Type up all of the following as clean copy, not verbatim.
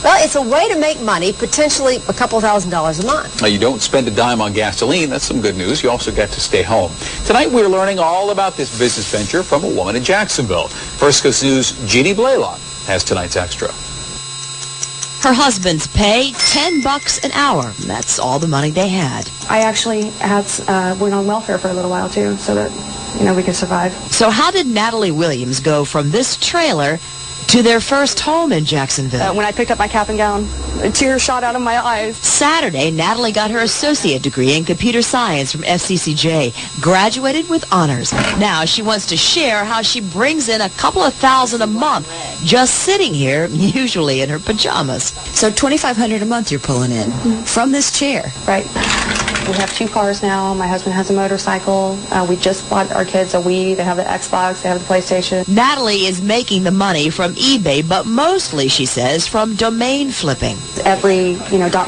Well, it's a way to make money, potentially a couple $1,000s a month. Now, you don't spend a dime on gasoline. That's some good news. You also get to stay home. Tonight, we're learning all about this business venture from a woman in Jacksonville. First Coast News' Jeannie Blaylock has tonight's extra. Her husband's pay, $10 an hour. That's all the money they had. I actually went on welfare for a little while, too, so that, we could survive. So how did Natalie Williams go from this trailer to their first home in Jacksonville? When I picked up my cap and gown, a tear shot out of my eyes. Saturday, Natalie got her associate degree in computer science from FCCJ, graduated with honors. Now she wants to share how she brings in a couple of $1,000 a month just sitting here, usually in her pajamas. So $2,500 a month you're pulling in from this chair. Right. We have 2 cars now. My husband has a motorcycle. We just bought our kids a Wii. They have the Xbox. They have the PlayStation. Natalie is making the money from eBay, but mostly, she says, from domain flipping. Every,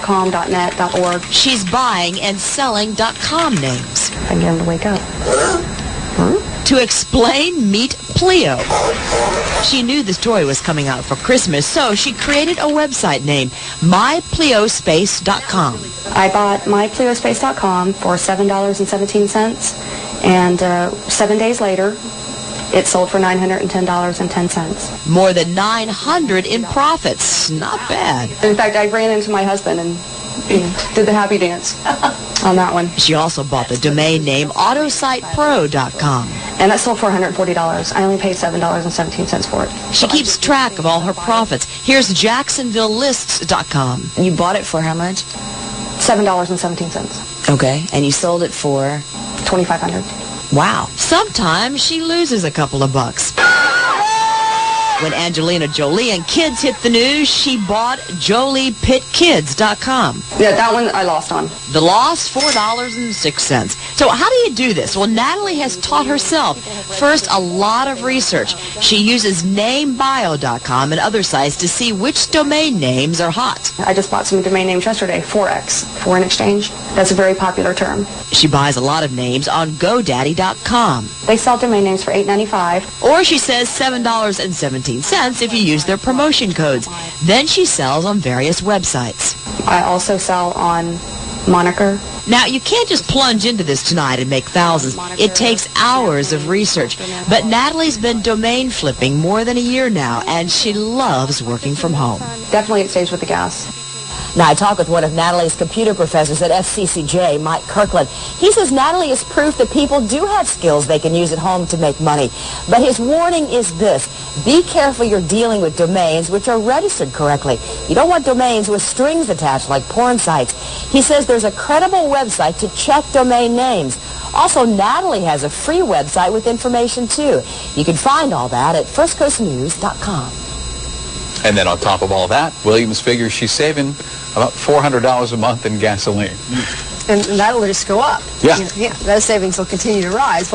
.com, .net, .org. She's buying and selling .com names. I get him to wake up. To explain, meet Pleo. She knew the story was coming out for Christmas, so she created a website named mypleospace.com. I bought mypleospace.com for $7.17, and 7 days later, it sold for $910.10. More than $900 in profits. Not bad. In fact, I ran into my husband and did the happy dance on that one. She also bought the domain name autositepro.com. And that sold for $140. I only paid $7.17 for it. She keeps track of all her profits. Here's JacksonvilleLists.com. You bought it for how much? $7.17. Okay, and you sold it for? $2,500. Wow. Sometimes she loses a couple of bucks. When Angelina Jolie and kids hit the news, she bought JoliePittKids.com. Yeah, that one I lost on. The loss, $4.06. So how do you do this? Well, Natalie has taught herself. First, a lot of research. She uses NameBio.com and other sites to see which domain names are hot. I just bought some domain names yesterday. Forex, foreign exchange. That's a very popular term. She buys a lot of names on GoDaddy.com. They sell domain names for $8.95. Or she says $7.17 if you use their promotion codes. Then she sells on various websites. I also sell on Moniker. Now, you can't just plunge into this tonight and make thousands. It takes hours of research. But Natalie's been domain flipping more than a year now, and she loves working from home. Definitely it saves with the gas. Now, I talked with one of Natalie's computer professors at FCCJ, Mike Kirkland. He says Natalie is proof that people do have skills they can use at home to make money. But his warning is this: be careful you're dealing with domains which are registered correctly. You don't want domains with strings attached like porn sites. He says there's a credible website to check domain names. Also, Natalie has a free website with information, too. You can find all that at firstcoastnews.com. And then on top of all that, Williams figures she's saving about $400 a month in gasoline. And that'll just go up. Yeah. Yeah, those savings will continue to rise.